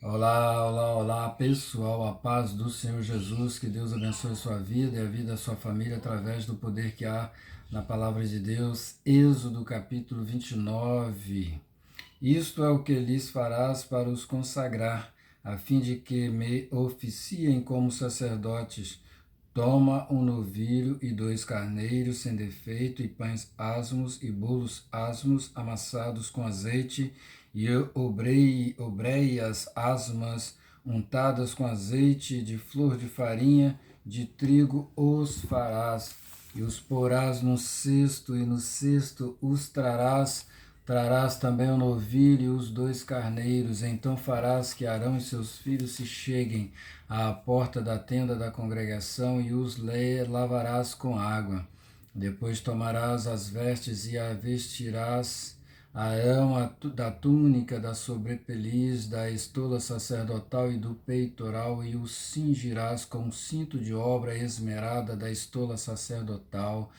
Olá, olá, olá, pessoal, a paz do Senhor Jesus, que Deus abençoe sua vida e a vida da sua família através do poder que há na palavra de Deus. Êxodo capítulo 29. Isto é o que lhes farás para os consagrar, a fim de que me oficiem como sacerdotes. Toma um novilho e 2 carneiros sem defeito, e pães asmos e bolos asmos amassados com azeite, e obreias asmas untadas com azeite de flor de farinha de trigo os farás, e os porás num cesto, e no cesto os trarás. Trarás também o novilho e os 2 carneiros. Então farás que Arão e seus filhos se cheguem à porta da tenda da congregação, e os lavarás com água. Depois tomarás as vestes e a vestirás Arão da túnica, da sobrepeliz, da estola sacerdotal e do peitoral, e o cingirás com o cinto de obra esmerada da estola sacerdotal.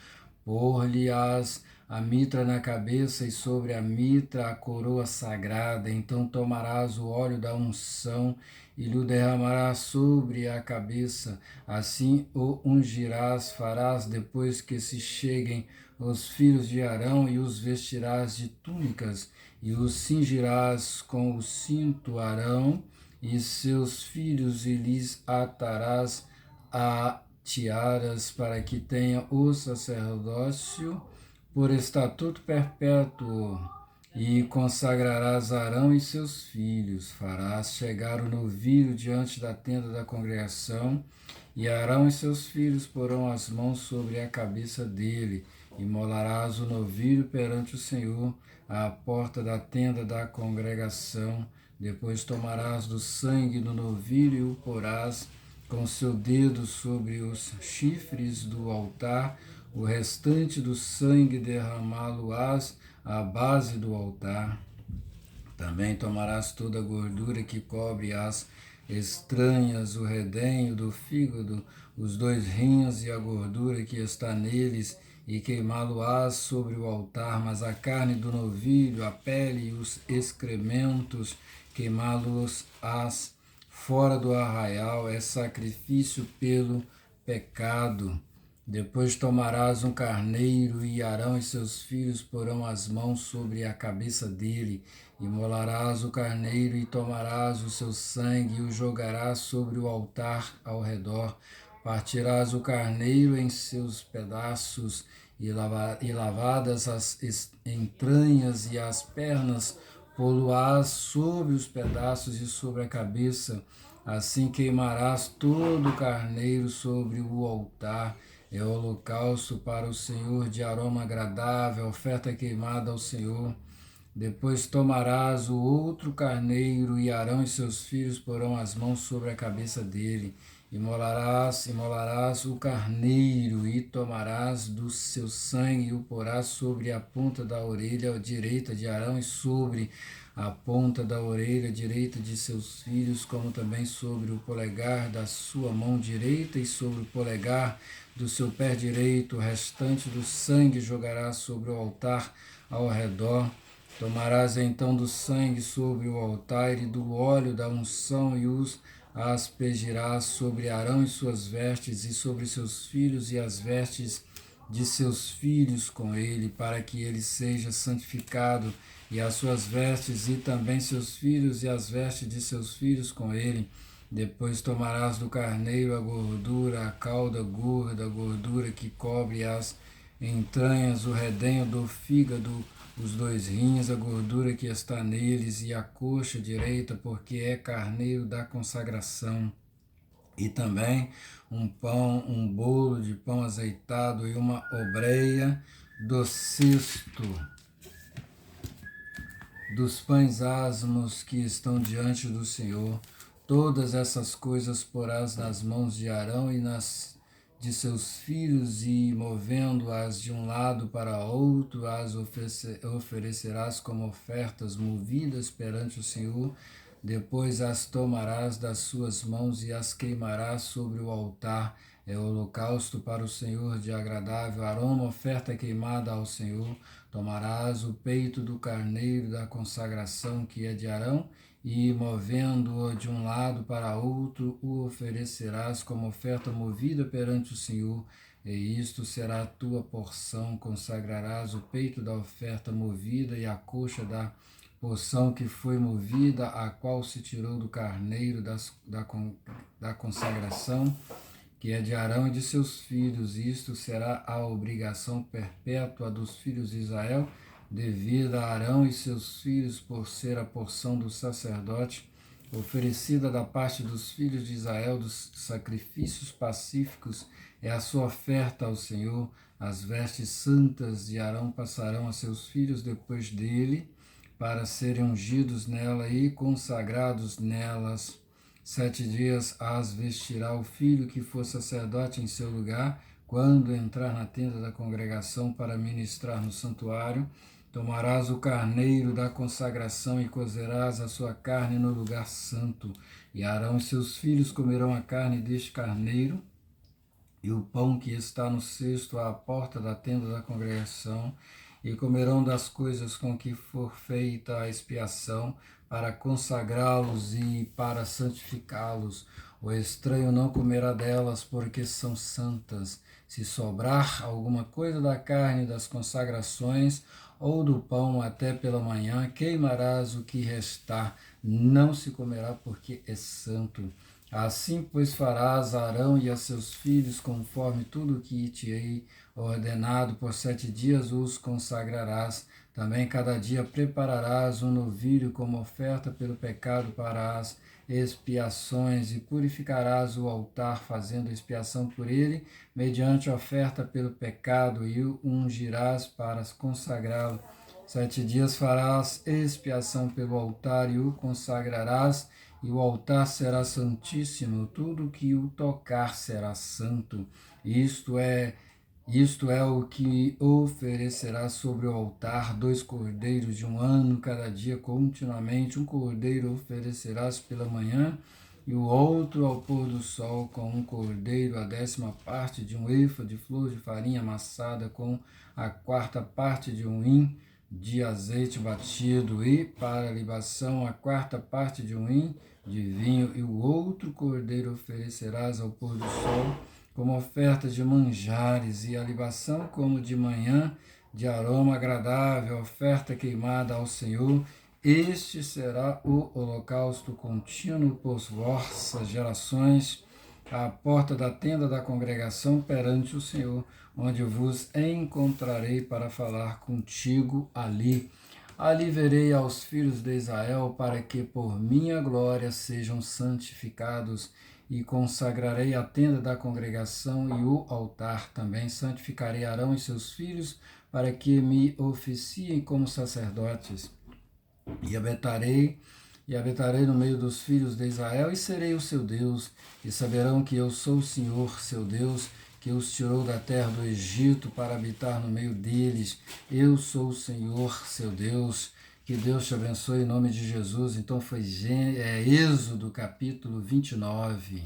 Pôr-lhe-ás a mitra na cabeça, e sobre a mitra a coroa sagrada. Então tomarás o óleo da unção e lhe derramarás sobre a cabeça. Assim o ungirás. Farás depois que se cheguem os filhos de Arão, e os vestirás de túnicas, e os cingirás com o cinto Arão e seus filhos, e lhes atarás a tiaras, para que tenha o sacerdócio por estatuto perpétuo. E consagrarás Arão e seus filhos. Farás chegar o novilho diante da tenda da congregação, e Arão e seus filhos porão as mãos sobre a cabeça dele. Imolarás o novilho perante o Senhor à porta da tenda da congregação. Depois tomarás do sangue do novilho e o porás com seu dedo sobre os chifres do altar. O restante do sangue derramá-lo-ás à base do altar. Também tomarás toda a gordura que cobre as estranhas, o redenho do fígado, os 2 rins e a gordura que está neles, e queimá-lo-ás sobre o altar. Mas a carne do novilho, a pele e os excrementos, queimá-los-ás fora do arraial. É sacrifício pelo pecado. Depois tomarás um carneiro, e Arão e seus filhos porão as mãos sobre a cabeça dele. Imolarás o carneiro, e tomarás o seu sangue, e o jogarás sobre o altar ao redor. Partirás o carneiro em seus pedaços, e lavadas as entranhas e as pernas, pô-lo-ás sobre os pedaços e sobre a cabeça. Assim queimarás todo o carneiro sobre o altar. É holocausto para o Senhor, de aroma agradável, oferta queimada ao Senhor. Depois tomarás o outro carneiro, e Arão e seus filhos porão as mãos sobre a cabeça dele. Imolarás o carneiro, e tomarás do seu sangue, e o porás sobre a ponta da orelha direita de Arão, e sobre a ponta da orelha direita de seus filhos, como também sobre o polegar da sua mão direita, e sobre o polegar do seu pé direito. O restante do sangue jogarás sobre o altar ao redor. Tomarás então do sangue sobre o altar e do óleo da unção, e os aspergirás sobre Arão e suas vestes, e sobre seus filhos e as vestes de seus filhos com ele, para que ele seja santificado, e as suas vestes, e também seus filhos e as vestes de seus filhos com ele. Depois tomarás do carneiro a gordura, a cauda gorda, a gordura que cobre as entranhas, o redenho do fígado, os 2 rins, a gordura que está neles, e a coxa direita, porque é carneiro da consagração. E também um pão, um bolo de pão azeitado, e uma obreia do cesto dos pães asmos que estão diante do Senhor. Todas essas coisas porás nas mãos de Arão e nas de seus filhos, e movendo-as de um lado para outro, as oferecerás como ofertas movidas perante o Senhor. Depois as tomarás das suas mãos e as queimarás sobre o altar. É holocausto para o Senhor, de agradável aroma, oferta queimada ao Senhor. Tomarás o peito do carneiro da consagração, que é de Arão, e, movendo-o de um lado para outro, o oferecerás como oferta movida perante o Senhor, e isto será a tua porção. Consagrarás o peito da oferta movida e a coxa da porção que foi movida, a qual se tirou do carneiro da consagração, que é de Arão e de seus filhos. Isto será a obrigação perpétua dos filhos de Israel, devida a Arão e seus filhos, por ser a porção do sacerdote, oferecida da parte dos filhos de Israel dos sacrifícios pacíficos, é a sua oferta ao Senhor. As vestes santas de Arão passarão a seus filhos depois dele, para serem ungidos nela e consagrados nelas. 7 dias as vestirá o filho que for sacerdote em seu lugar, quando entrar na tenda da congregação para ministrar no santuário. Tomarás o carneiro da consagração e cozerás a sua carne no lugar santo. E Arão e seus filhos comerão a carne deste carneiro e o pão que está no cesto à porta da tenda da congregação, e comerão das coisas com que for feita a expiação, para consagrá-los e para santificá-los. O estranho não comerá delas, porque são santas. Se sobrar alguma coisa da carne das consagrações ou do pão até pela manhã, queimarás o que restar, não se comerá, porque é santo. Assim, pois, farás a Arão e a seus filhos, conforme tudo o que te hei ordenado. Por 7 dias os consagrarás. Também cada dia prepararás um novilho como oferta pelo pecado para as expiações, e purificarás o altar, fazendo expiação por ele, mediante oferta pelo pecado, e o ungirás para consagrá-lo. 7 dias farás expiação pelo altar e o consagrarás, e o altar será santíssimo. Tudo que o tocar será santo. Isto é o que oferecerás sobre o altar: 2 cordeiros de 1 ano, cada dia continuamente. Um cordeiro oferecerás pela manhã, e o outro ao pôr do sol. Com um cordeiro, a 10ª parte de 1 efa de flor de farinha amassada, com a 4ª parte de 1 hin de azeite batido, e para a libação a 4ª parte de 1 hin de vinho. E o outro cordeiro oferecerás ao pôr do sol, como oferta de manjares, e a libação como de manhã, de aroma agradável, oferta queimada ao Senhor. Este será o holocausto contínuo por vossas gerações, à porta da tenda da congregação perante o Senhor, onde vos encontrarei para falar contigo ali. Ali verei aos filhos de Israel, para que por minha glória sejam santificados, e consagrarei a tenda da congregação e o altar. Também santificarei Arão e seus filhos, para que me oficiem como sacerdotes. E habitarei no meio dos filhos de Israel, e serei o seu Deus, e saberão que eu sou o Senhor, seu Deus, que os tirou da terra do Egito para habitar no meio deles. Eu sou o Senhor, seu Deus. Que Deus te abençoe em nome de Jesus. Então foi Êxodo capítulo 29.